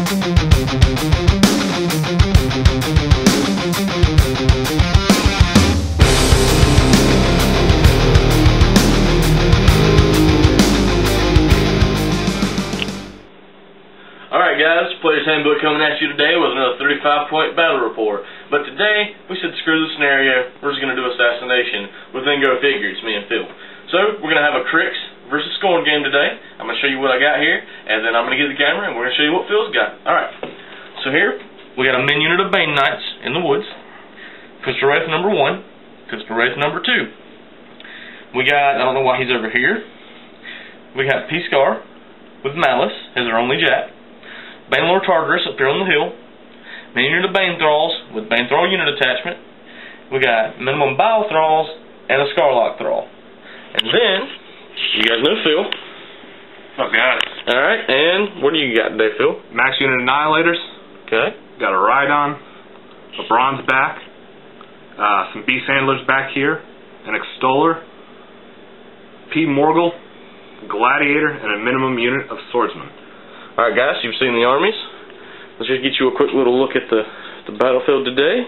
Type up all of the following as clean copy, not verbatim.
Alright guys, Player's Handbook coming at you today with another 35-point battle report. But today, we said screw the scenario, we're just going to do assassination. With then go figure, it's me and Phil. So, we're going to have a Cryx versus Skorne game today. I'm going to show you what I got here, and then I'm going to get the camera and we're going to show you what Phil's got. Alright, so here, we got a min unit of Bane Knights in the woods. Pistol Wraith number 1, Pistol Wraith number 2. We got, I don't know why he's over here. We got P-Scar with Malice as our only Jack. Banelord Tartarus up here on the hill. Min unit of Bane Thralls with Bane Thrall unit attachment. We got minimum Bile Thralls and a Scarlock Thrall. And then, you guys know Phil. Oh, got it. Alright, and what do you got today, Phil? Max unit Annihilators. Okay. Got a Rhydon, a Bronze back, some Beast Handlers back here, an Extoller, P. Morgul, Gladiator, and a minimum unit of Swordsman. Alright guys, you've seen the armies. Let's just get you a quick little look at the battlefield today.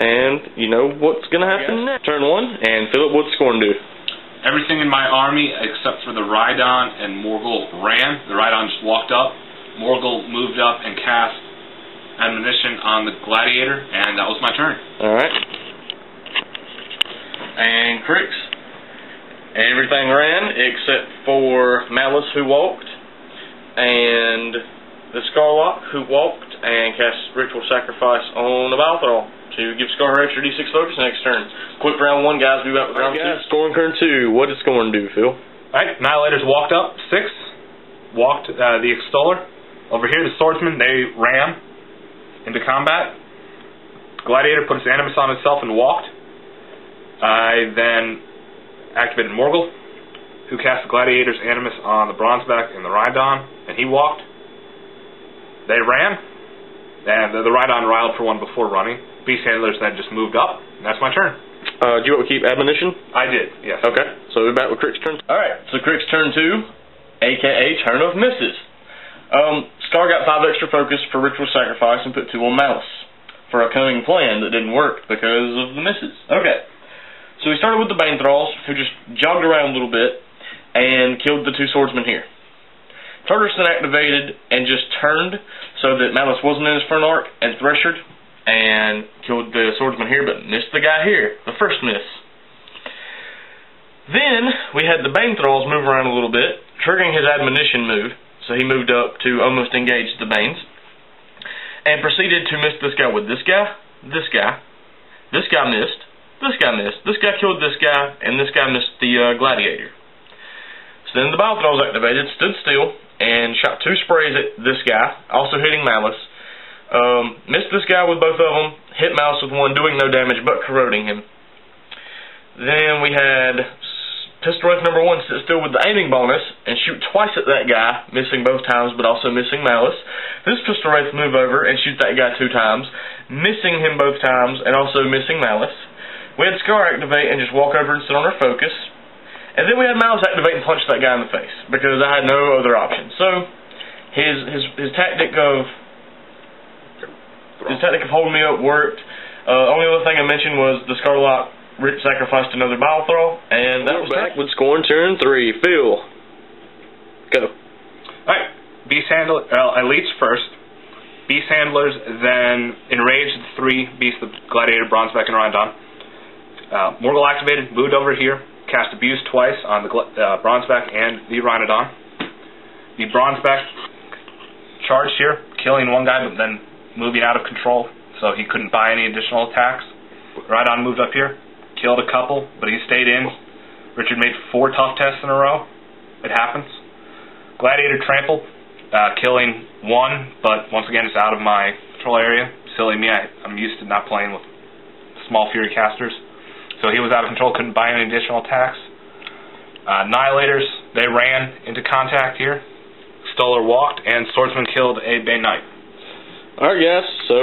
And you know what's going to happen next. Turn 1, and Philip, what's Skorne do? Everything in my army except for the Rhydon and Morgul ran. The Rhydon just walked up. Morgul moved up and cast Admonition on the Gladiator, and that was my turn. Alright. And Cryx. Everything ran except for Malice, who walked, and the Scarlock, who walked and cast Ritual Sacrifice on the Bile Thrall to give Scar her extra D6 focus next turn. Quick round 1, guys. We got round 2. Skorne turn 2. What did Skorne do, Phil? Alright, Annihilators walked up 6. Walked the Extoller. Over here, the Swordsman, they ran into combat. Gladiator put his Animus on itself and walked. I then activated Morgul, who cast the Gladiator's Animus on the Bronzeback and the Rhydon, and he walked. They ran, and the Rhydon riled for one before running. Beast Handlers then just moved up, and that's my turn. Do you want to keep Admonition? I did, yes. Okay, so we're back with Cryx turn 2. Alright, so Cryx turn 2, aka Turn of Misses. Scar got 5 extra focus for Ritual Sacrifice and put 2 on Malice for a cunning plan that didn't work because of the misses. Okay. So we started with the Bane Thralls, who just jogged around a little bit and killed the 2 swordsmen here. Tartarus then activated and just turned so that Malice wasn't in his front arc and Threshered and killed the swordsman here, but missed the guy here, the first miss. Then we had the Bane Thralls move around a little bit, triggering his Admonition move, so he moved up to almost engage the Banes, and proceeded to miss this guy with this guy, this guy missed, this guy missed, this guy killed this guy, and this guy missed the Gladiator. So then the Bile Thralls activated, stood still, and shot 2 sprays at this guy, also hitting Malice. Missed this guy with both of them, hit Malice with one, doing no damage but corroding him. Then we had Pistol Wraith number 1 sit still with the aiming bonus and shoot twice at that guy, missing both times but also missing Malice. This Pistol Wraith move over and shoot that guy 2 times, missing him both times and also missing Malice. We had Scar activate and just walk over and sit on her focus. And then we had Malice activate and punch that guy in the face, because I had no other option. So, his tactic of holding me up worked. Only other thing I mentioned was the Scarlock sacrificed another Bile Thrall, and that was back with Skorne turn 3. Phil, go. Alright, Beast Handler, Elites first. Beast Handlers then enraged the 3 Beasts, the Gladiator, Bronzeback, and Rhydon. Morgul activated, moved over here, cast Abuse twice on the Bronzeback and the Rhydon. The Bronzeback charged here, killing one guy but then moving out of control so he couldn't buy any additional attacks. Rhydon moved up here, killed a couple, but he stayed in. Richard made 4 tough tests in a row. It happens. Gladiator trampled, killing 1, but once again it's out of my control area. Silly me, I'm used to not playing with small Fury casters. So he was out of control, couldn't buy any additional attacks. Annihilators, they ran into contact here. Stoller walked, and Swordsman killed a Bane Knight. Alright guys, so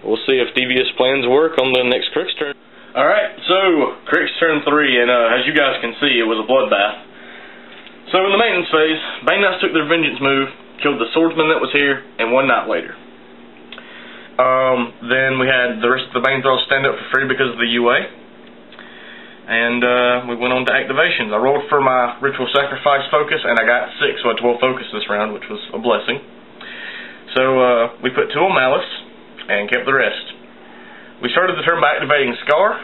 we'll see if devious plans work on the next Cryx turn. Alright, so Cryx turn 3, and as you guys can see, it was a bloodbath. So in the maintenance phase, Bane Knights took their vengeance move, killed the swordsman that was here, and 1 Annihilator. Then we had the rest of the Bane Thralls stand up for free because of the UA. And we went on to activations. I rolled for my Ritual Sacrifice focus, and I got 6, so I had 12 focus this round, which was a blessing. So we put 2 on Malice, and kept the rest. We started the turn by activating Scar,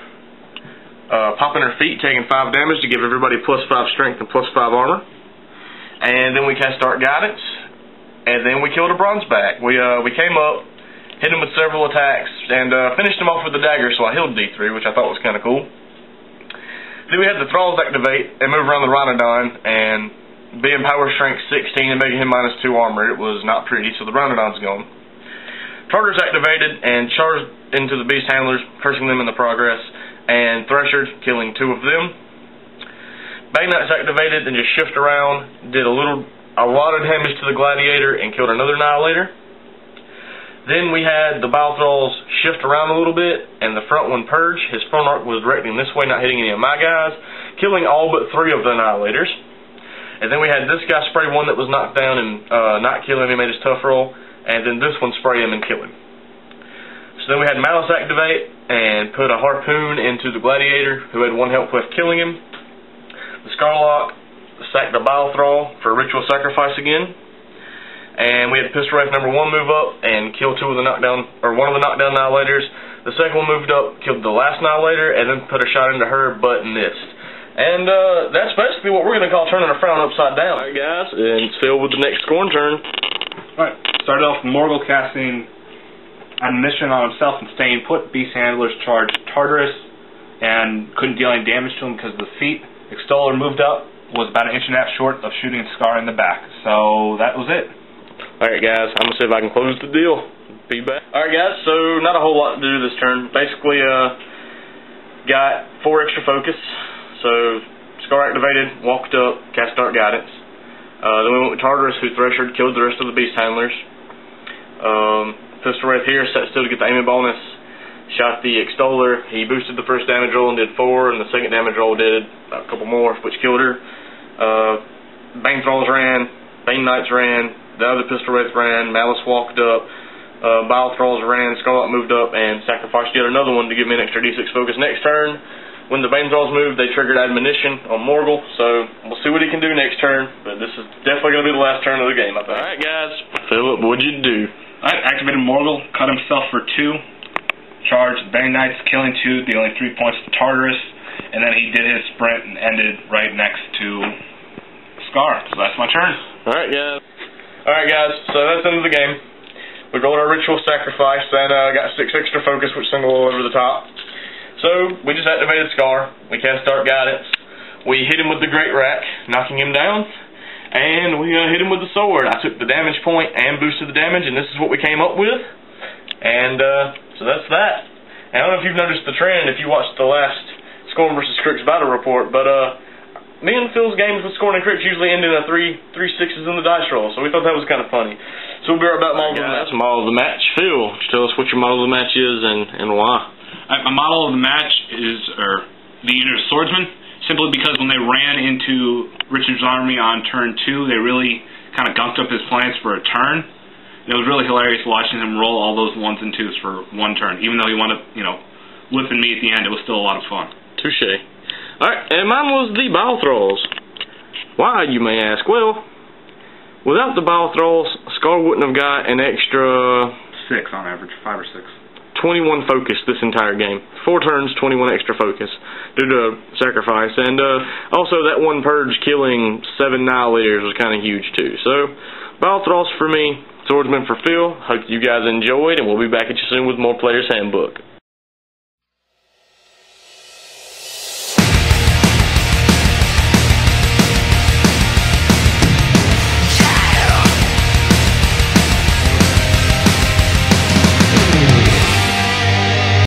popping her feet, taking 5 damage to give everybody +5 strength and +5 armor. And then we cast Dark Guidance, and then we killed a Bronzeback. We came up, hit him with several attacks, and finished him off with the dagger, so I healed D3, which I thought was kind of cool. Then we had the Thralls activate and move around the Rhynodon, and being power strength 16 and making him -2 armor, it was not pretty, so the Rhynodon's gone. Tartarus activated and charged into the Beast Handlers, cursing them in the progress, and Threshered, killing 2 of them. Bane Knights activated and just shift around, did a lot of damage to the Gladiator, and killed another Annihilator. Then we had the Bile Thralls shift around a little bit, and the front one purge. His front arc was directing this way, not hitting any of my guys, killing all but 3 of the Annihilators. And then we had this guy spray one that was knocked down and not kill him. He made his tough roll, and then this one spray him and kill him. So then we had Malice activate and put a harpoon into the Gladiator, who had 1 health left, killing him. The Scarlock sacked the Bile Thrall for Ritual Sacrifice again. And we had Pistol Wraith number 1 move up and kill 2 of the knockdown, or 1 of the knockdown Annihilators. The second one moved up, killed the last Annihilator, and then put a shot into her, but missed. And that's basically what we're going to call turning a frown upside down. Alright guys, and still with the next Skorne turn. Alright, started off with Morgul casting Admonition on himself and staying put. Beast Handlers charged Tartarus and couldn't deal any damage to him because of the feet. Extoller moved up, was about 1.5 inches short of shooting Scar in the back. So that was it. Alright guys, I'm going to see if I can close the deal. Be back. Alright guys, so not a whole lot to do this turn. Basically, got 4 extra focus. So, Scar activated, walked up, cast Dark Guidance. Then we went with Tartarus, who Threshered, killed the rest of the Beast Handlers. Pistol Wraith here, sat still to get the aiming bonus. Shot the Extoller. He boosted the first damage roll and did 4, and the second damage roll did a couple more, which killed her. Bane Thralls ran, Bane Knights ran, the other Pistol Wraith ran, Malice walked up, Bile Thralls ran, Scarlet moved up, and sacrificed yet another one to give me an extra D6 focus. Next turn, when the Bane Thralls moved, they triggered Admonition on Morgul, so we'll see what he can do next turn, but this is definitely going to be the last turn of the game, I think. Alright guys, Philip, what'd you do? I activated Morgul, cut himself for 2, charged Bane Knights, killing 2, dealing 3 points to Tartarus, and then he did his sprint and ended right next to Scar, so that's my turn. Alright guys, so that's the end of the game. We rolled our Ritual Sacrifice and got 6 extra focus, which sent a little over the top. So, we just activated Scar, we cast Dark Guidance, we hit him with the Great Rack, knocking him down, and we hit him with the sword. I took the damage point and boosted the damage, and this is what we came up with. And so that's that. And I don't know if you've noticed the trend if you watched the last Skorne vs. Cryx battle report, but me and Phil's games with Skorne and Cryx usually end in a 3 6s in the dice roll, so we thought that was kind of funny. So we'll be right back. Model of the match. Model of the match. Phil, tell us what your model of the match is and why. My model of the match is the unit of swordsman, simply because when they ran into Richard's army on turn 2, they really kind of gunked up his plans for a turn. It was really hilarious watching him roll all those 1s and 2s for 1 turn. Even though he wound up, whipping me at the end, it was still a lot of fun. Touche. Alright, and mine was the Bile Thralls. Why, you may ask? Well, without the Bile Thralls, Scar wouldn't have got an extra 6 on average, 5 or 6. 21 focus this entire game. 4 turns, 21 extra focus due to sacrifice. And also that 1 purge killing 7 Annihilators was kind of huge too. So, Bile Thralls for me, Swordsman for Phil. Hope you guys enjoyed, and we'll be back at you soon with more Player's Handbook.